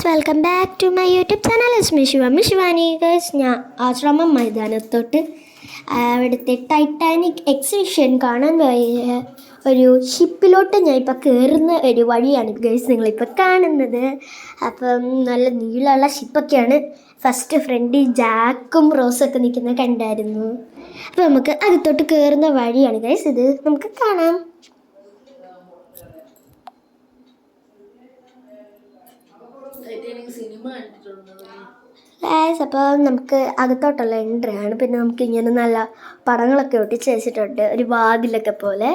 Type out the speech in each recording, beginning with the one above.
Guys, welcome back to my YouTube channel. Shivani guys. ഞാൻ ആശ്രമം മൈതാനത്തോട്ട് അവിടുത്തെ Titanic exhibition കാണാൻ പോയ ഒരു ഷിപ്പിലോട്ട് ഞാൻ ഇപ്പോൾ കയറുന്ന ഒരു വഴിയാണ് ഗൈസ് നിങ്ങളിപ്പോൾ കാണുന്നത്. അപ്പം നല്ല നീളമുള്ള ഷിപ്പൊക്കെയാണ്. ഫസ്റ്റ് ഫ്രണ്ടിൽ ജാക്കും റോസൊക്കെ നിൽക്കുന്നത് കണ്ടായിരുന്നു. അപ്പോൾ നമുക്ക് അകത്തോട്ട് കയറുന്ന വഴിയാണ് ഗൈസ് ഇത്. നമുക്ക് കാണാം. അപ്പോൾ നമുക്ക് അകത്തോട്ടുള്ള എൻട്രി ആണ്. പിന്നെ നമുക്ക് ഇങ്ങനെ നല്ല പടങ്ങളൊക്കെ ഒട്ടിച്ച് വെച്ചിട്ടുണ്ട്, ഒരു വാതിലൊക്കെ പോലെ.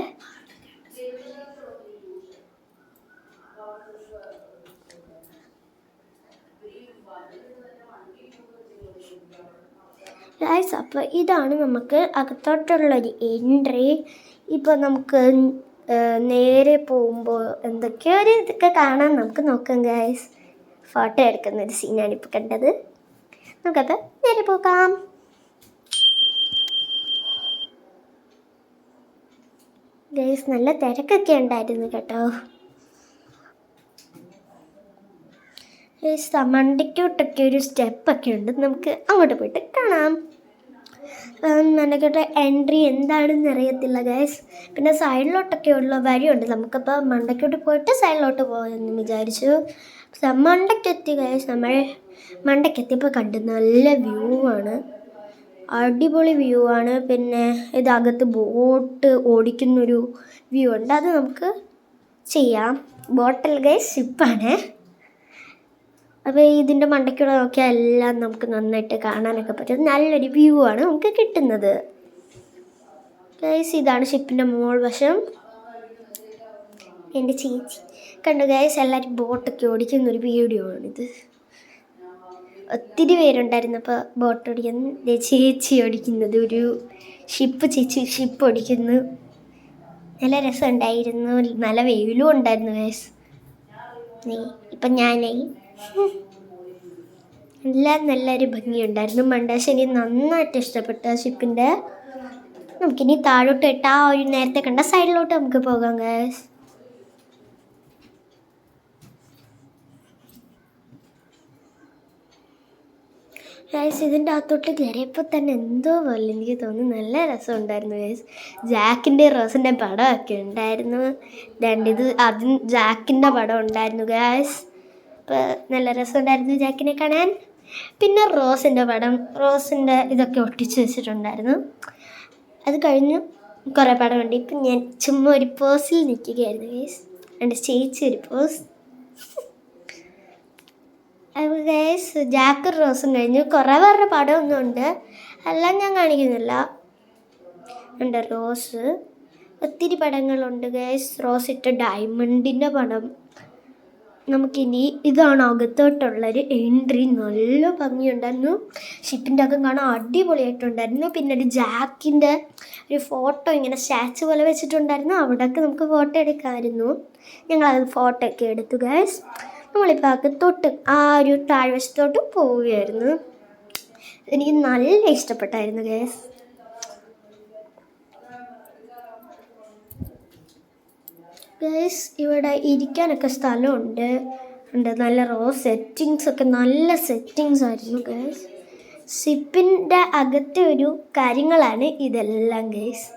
അപ്പോൾ ഇതാണ് നമുക്ക് അകത്തോട്ടുള്ളൊരു എൻട്രി. ഇപ്പോൾ നമുക്ക് നേരെ പോകുമ്പോൾ എന്തൊക്കെയോ ഒരു ഇതൊക്കെ കാണാൻ നമുക്ക് നോക്കാം ഗൈസ്. ഫോട്ടോ എടുക്കുന്ന ഒരു സീനാണ് ഇപ്പോൾ കണ്ടത്. നമുക്കപ്പോൾ നേരെ പോകാം. ഗൈസ്, നല്ല തിരക്കൊക്കെ ഉണ്ടായിരുന്നു കേട്ടോ. ഗൈസ്, മണ്ടയ്ക്കോട്ടൊക്കെ ഒരു സ്റ്റെപ്പൊക്കെ ഉണ്ട്, നമുക്ക് അങ്ങോട്ട് പോയിട്ട് കാണാം. മണ്ടയ്ക്കോട്ടെ എൻട്രി എന്താണെന്ന് അറിയത്തില്ല ഗൈസ്. പിന്നെ സൈഡിലോട്ടൊക്കെ ഉള്ള വഴിയുണ്ട്. നമുക്കപ്പോൾ മണ്ടയ്ക്കോട്ട് പോയിട്ട് സൈഡിലോട്ട് പോകാമെന്ന് വിചാരിച്ചു. മണ്ടയ്ക്കെത്തി ഗൈസ്. നമ്മൾ മണ്ടയ്ക്കെത്തിയപ്പോൾ കണ്ട് നല്ല വ്യൂ ആണ്, അടിപൊളി വ്യൂ ആണ്. പിന്നെ ഇതകത്ത് ബോട്ട് ഓടിക്കുന്നൊരു വ്യൂ ഉണ്ട്, അത് നമുക്ക് ചെയ്യാം. ബോട്ടിൽ ഗൈസ് ഷിപ്പാണ്. അപ്പോൾ ഇതിൻ്റെ മണ്ടയ്ക്കൂടെ നോക്കിയാൽ എല്ലാം നമുക്ക് നന്നായിട്ട് കാണാനൊക്കെ പറ്റും. നല്ലൊരു വ്യൂ ആണ് നമുക്ക് കിട്ടുന്നത് ഗൈസ്. ഇതാണ് ഷിപ്പിൻ്റെ മോൾ വശം. എൻ്റെ ചേച്ചി കണ്ടു ഗൈസ്, എല്ലാവരും ബോട്ടൊക്കെ ഓടിക്കുന്നൊരു വീഡിയോ ആണിത്. ഒത്തിരി പേരുണ്ടായിരുന്നു അപ്പോൾ ബോട്ട് ഓടിക്കുന്ന. ചേച്ചി ഓടിക്കുന്നത് ഒരു ഷിപ്പ് ഓടിക്കുന്നു. നല്ല രസമുണ്ടായിരുന്നു, നല്ല വെയിലും ഉണ്ടായിരുന്നു ഗൈസ്. ഇപ്പം ഞാനായി എല്ലാം നല്ലൊരു ഭംഗിയുണ്ടായിരുന്നു. മണ്ടാശ്ശേരി നന്നായിട്ട് ഇഷ്ടപ്പെട്ട ഷിപ്പിൻ്റെ. നമുക്കിനി താഴോട്ട് ഇട്ട് ആ ഒരു നേരത്തെ കണ്ട സൈഡിലോട്ട് നമുക്ക് പോകാം ഗൈസ്. ഗൈസ്, ഇതിൻ്റെ അകത്തോട്ട് കയറിയപ്പോൾ തന്നെ എന്തോ പോലെ എനിക്ക് തോന്നുന്നു. നല്ല രസമുണ്ടായിരുന്നു ഗൈസ്. ജാക്കിൻ്റെ റോസിൻ്റെ പടമൊക്കെ ഉണ്ടായിരുന്നു. ഇത് അതും ജാക്കിൻ്റെ പടം ഉണ്ടായിരുന്നു ഗൈസ്. അപ്പോൾ നല്ല രസമുണ്ടായിരുന്നു ജാക്കിനെ കാണാൻ. പിന്നെ റോസിൻ്റെ പടം, റോസിൻ്റെ ഇതൊക്കെ ഒട്ടിച്ച് വെച്ചിട്ടുണ്ടായിരുന്നു. അത് കഴിഞ്ഞ് കുറേ പടമുണ്ട്. ഇപ്പം ഞാൻ ചുമ്മാ ഒരു പോസിൽ നിൽക്കുകയായിരുന്നു ഗൈസ്. എൻ്റെ ചേച്ചി ഒരു പോസ്. അപ്പോൾ ഗൈസ്, ജാക്കും റോസും കഴിഞ്ഞു. കുറേ പേരുടെ പടമൊന്നും ഉണ്ട്, എല്ലാം ഞാൻ കാണിക്കുന്നില്ല. ഉണ്ട് റോസ്, ഒത്തിരി പടങ്ങളുണ്ട് ഗൈസ്. റോസ് ഇട്ട ഡയമണ്ടിൻ്റെ പടം. നമുക്കിനി ഇതാണ് അകത്തോട്ടുള്ളൊരു എൻട്രി. നല്ല ഭംഗിയുണ്ടായിരുന്നു. ഷിപ്പിൻ്റെ അകം കാണാൻ അടിപൊളിയായിട്ടുണ്ടായിരുന്നു. പിന്നെ ഒരു ജാക്കിൻ്റെ ഒരു ഫോട്ടോ ഇങ്ങനെ സ്റ്റാച്ചു പോലെ വെച്ചിട്ടുണ്ടായിരുന്നു. അവിടെയൊക്കെ നമുക്ക് ഫോട്ടോ എടുക്കാമായിരുന്നു. ഞങ്ങളത് ഫോട്ടോ ഒക്കെ എടുത്തു ഗൈസ്. നമ്മളിപ്പോൾ അകത്തോട്ട് ആ ഒരു താഴ്വശത്തോട്ട് പോവുകയായിരുന്നു. എനിക്ക് നല്ല ഇഷ്ടപ്പെട്ടായിരുന്നു ഗൈസ്. ഗൈസ്, ഇവിടെ ഇരിക്കാനൊക്കെ സ്ഥലമുണ്ട്. നല്ല സെറ്റിങ്സ് ഒക്കെ നല്ല സെറ്റിങ്സ് ആയിരുന്നു ഗൈസ്. ഷിപ്പിൻ്റെ അകത്തെ ഒരു കാര്യങ്ങളാണ് ഇതെല്ലാം ഗൈസ്.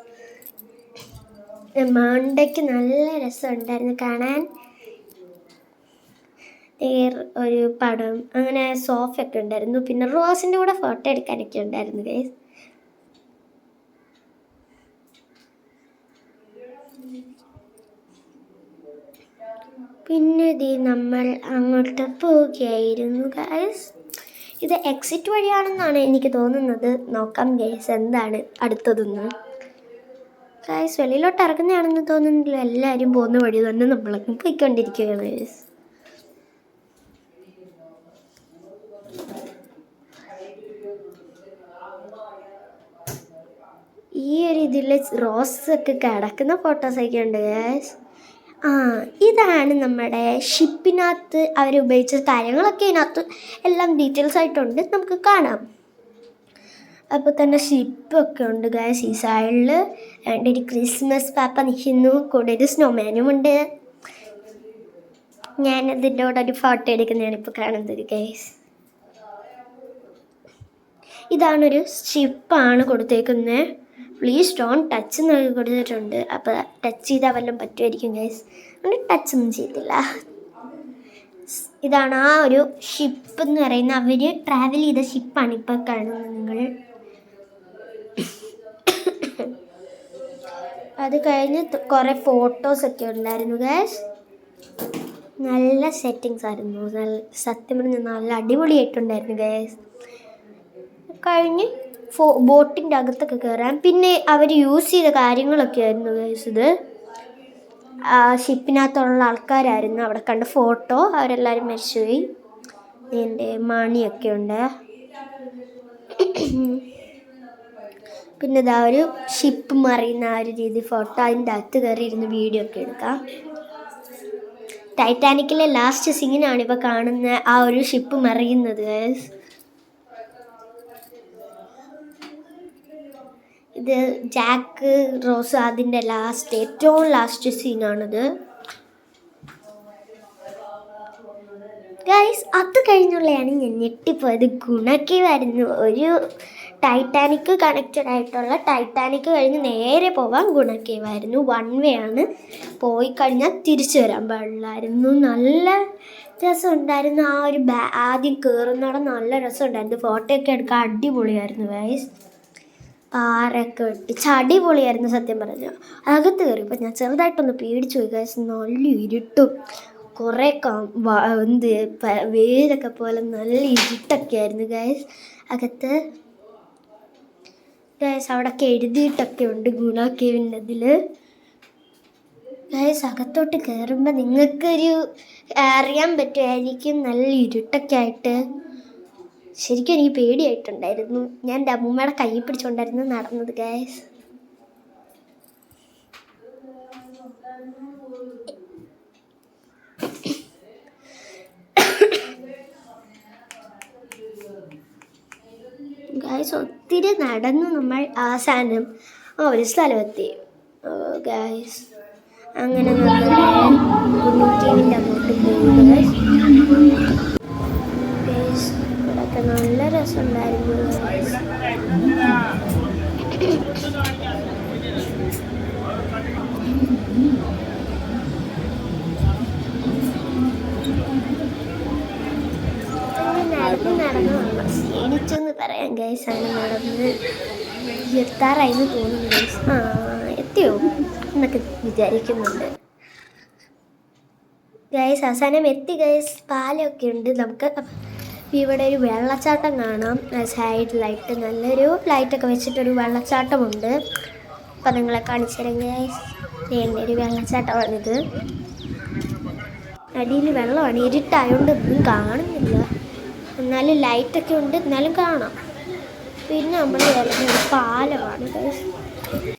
മണ്ടയ്ക്ക് നല്ല രസമുണ്ടായിരുന്നു കാണാൻ. ഒരു പടം, അങ്ങനെ സോഫയൊക്കെ ഉണ്ടായിരുന്നു. പിന്നെ റോസിൻ്റെ കൂടെ ഫോട്ടോ എടുക്കാനൊക്കെ ഉണ്ടായിരുന്നു ഗൈസ്. പിന്നെ നമ്മൾ അങ്ങോട്ട് പോവുകയായിരുന്നു ഗൈസ്. ഇത് എക്സിറ്റ് വഴിയാണെന്നാണ് എനിക്ക് തോന്നുന്നത്. നോക്കാം ഗൈസ് എന്താണ് അടുത്തതെന്ന്. ഗൈസ്, വെളിയിലോട്ട് ഇറങ്ങുന്നതാണെന്ന് തോന്നുന്നില്ല. എല്ലാവരും പോകുന്ന വഴി തന്നെ നമ്മളൊക്കെ പോയിക്കൊണ്ടിരിക്കുകയാണ് ഗൈസ്. ഈ ഒരു ഇതിൽ റോസൊക്കെ കിടക്കുന്ന ഫോട്ടോസൊക്കെ ഉണ്ട് ഗൈസ്. ഇതാണ് നമ്മുടെ ഷിപ്പിനകത്ത് അവർ ഉപയോഗിച്ച കാര്യങ്ങളൊക്കെ ഇതിനകത്ത് എല്ലാം ഡീറ്റെയിൽസ് ആയിട്ടുണ്ട്, നമുക്ക് കാണാം. അപ്പോൾ തന്നെ ഷിപ്പൊക്കെ ഉണ്ട് ഗൈസ്. ഈ സൈഡിൽ ഒരു ക്രിസ്മസ് പാപ്പ നിൽക്കുന്നു, കൂടെ ഒരു സ്നോമാനും ഉണ്ട്. ഞാനതിൻ്റെ കൂടെ ഒരു ഫോട്ടോ എടുക്കുന്നതാണ് ഇപ്പോൾ കാണുന്നത് ഗൈസ്. ഇതാണൊരു ഷിപ്പാണ് കൊടുത്തേക്കുന്നത്. പ്ലീസ് ഡോണ്ട് ടച്ച് എന്നൊക്കെ കൊടുത്തിട്ടുണ്ട്. അപ്പോൾ ടച്ച് ചെയ്താൽ വല്ലതും പറ്റുമായിരിക്കും ഗൈസ്. അതുകൊണ്ട് ടച്ചൊന്നും ചെയ്തില്ല. ഇതാണ് ആ ഒരു ഷിപ്പ് എന്ന് പറയുന്ന അവർ ട്രാവൽ ചെയ്ത ഷിപ്പാണ് ഇപ്പോൾ കാണുന്നത് നിങ്ങൾ. അത് കഴിഞ്ഞ് കുറേ ഫോട്ടോസൊക്കെ ഉണ്ടായിരുന്നു ഗൈസ്. നല്ല സെറ്റിങ്സ് ആയിരുന്നു. സത്യം പറഞ്ഞാൽ നല്ല അടിപൊളിയായിട്ടുണ്ടായിരുന്നു ഗൈസ്. കഴിഞ്ഞ് ബോട്ടിൻ്റെ അകത്തൊക്കെ കയറാൻ പിന്നെ അവർ യൂസ് ചെയ്ത കാര്യങ്ങളൊക്കെ ആയിരുന്നു ഗൈസ്. ഇത് ഷിപ്പിനകത്തുള്ള ആൾക്കാരായിരുന്നു. അവിടെ കണ്ട ഫോട്ടോ അവരെല്ലാവരും മരിച്ചുപോയി. എൻ്റെ മണിയൊക്കെ ഉണ്ട്. പിന്നെ ഇതാ ഒരു ഷിപ്പ് മറിയുന്ന ആ ഒരു രീതി ഫോട്ടോ. അതിൻ്റെ അകത്ത് കയറി ഇരുന്ന് വീഡിയോ ഒക്കെ എടുക്കാം. ടൈറ്റാനിക്കിലെ ലാസ്റ്റ് സീനാണ് ഇപ്പോൾ കാണുന്ന ആ ഒരു ഷിപ്പ് മറിയുന്നത് ഗൈസ്. ഇത് ജാക്ക് റോസ് അതിൻ്റെ ഏറ്റവും ലാസ്റ്റ് സീനാണിത് ഗൈസ്. അത് കഴിഞ്ഞുള്ളതാണ് ഞാൻ ഞെട്ടിപ്പോയത്. ഗുണക്കേവായിരുന്നു. ഒരു ടൈറ്റാനിക് കണക്റ്റഡ് ആയിട്ടുള്ള ടൈറ്റാനിക് കഴിഞ്ഞ് നേരെ പോവാൻ ഗുണക്കേവായിരുന്നു. 1 വേ ആണ്. പോയി കഴിഞ്ഞാൽ തിരിച്ചു വരാൻ പാടില്ലായിരുന്നു. നല്ല രസമുണ്ടായിരുന്നു. ആ ഒരു ആദ്യം കയറുന്നവിടെ നല്ല രസമുണ്ടായിരുന്നു. ഫോട്ടോയൊക്കെ എടുക്കാൻ അടിപൊളിയായിരുന്നു ഗൈസ്. പാറയൊക്കെ വെട്ടിച്ച് അടിപൊളിയായിരുന്നു സത്യം പറഞ്ഞു. അകത്ത് കയറിയപ്പോൾ ഞാൻ ചെറുതായിട്ടൊന്ന് പേടിച്ചു പോയി ഗൈസ്. നല്ല ഇരുട്ടും കുറേ വേരൊക്കെ പോലെ നല്ല ഇരുട്ടൊക്കെ ആയിരുന്നു ഗൈസ് അകത്ത്. ഗൈസ് അവിടെയൊക്കെ എഴുതിയിട്ടൊക്കെ ഉണ്ട് ഗുണ കേവിൻ്റെ അതിൽ. ഗൈസ് അകത്തോട്ട് കയറുമ്പോൾ നിങ്ങൾക്കൊരു അറിയാൻ പറ്റുമായിരിക്കും നല്ല ഇരുട്ടൊക്കെ ആയിട്ട്. ശരിക്കും എനിക്ക് പേടിയായിട്ടുണ്ടായിരുന്നു. ഞാൻ എൻ്റെ അമ്മൂമ്മയുടെ കൈ പിടിച്ചുകൊണ്ടായിരുന്നു നടന്നത് ഗൈസ്. ഗൈസ് ഒത്തിരി നടന്നു നമ്മൾ അവസാനം ഒരു സ്ഥലമെത്തി ഗൈസ്. അങ്ങനെ നമ്മൾ ഗുണക്കേവിൻ്റെ അങ്ങോട്ട് പോയി ഗൈസ്. ഇവിടെയൊക്കെ നല്ല രസമുണ്ടായിരുന്നു ഗൈസ്. നടന്ന് ക്ഷീണിച്ചെന്ന് പറയാം ഗൈസ്. അങ്ങനെ നടന്ന് എത്താറായിന്ന് തോന്നുന്നു ഗൈസ്. എത്തിയോ എന്നൊക്കെ വിചാരിക്കുന്നുണ്ട് ഗൈസ്. അവസാനം എത്തി ഗൈസ്. പാലമൊക്കെ ഉണ്ട്. നമുക്ക് ഇവിടെ ഒരു വെള്ളച്ചാട്ടം കാണാം. സൈഡിലായിട്ട് നല്ലൊരു ലൈറ്റൊക്കെ വെച്ചിട്ടൊരു വെള്ളച്ചാട്ടമുണ്ട്. അപ്പം നിങ്ങളെ കാണിച്ചു തരാം ഗൈസ്. എൻ്റെ ഒരു വെള്ളച്ചാട്ടമാണിത്. അടിയിൽ വെള്ളമാണ്. ഇരുട്ടായതുകൊണ്ട് ഒന്നും കാണുന്നില്ല. എന്നാലും ലൈറ്റൊക്കെ ഉണ്ട്. എന്നാലും കാണാം. പിന്നെ നമ്മൾ ഇറങ്ങിയ പാലമാണ് ഗൈസ്.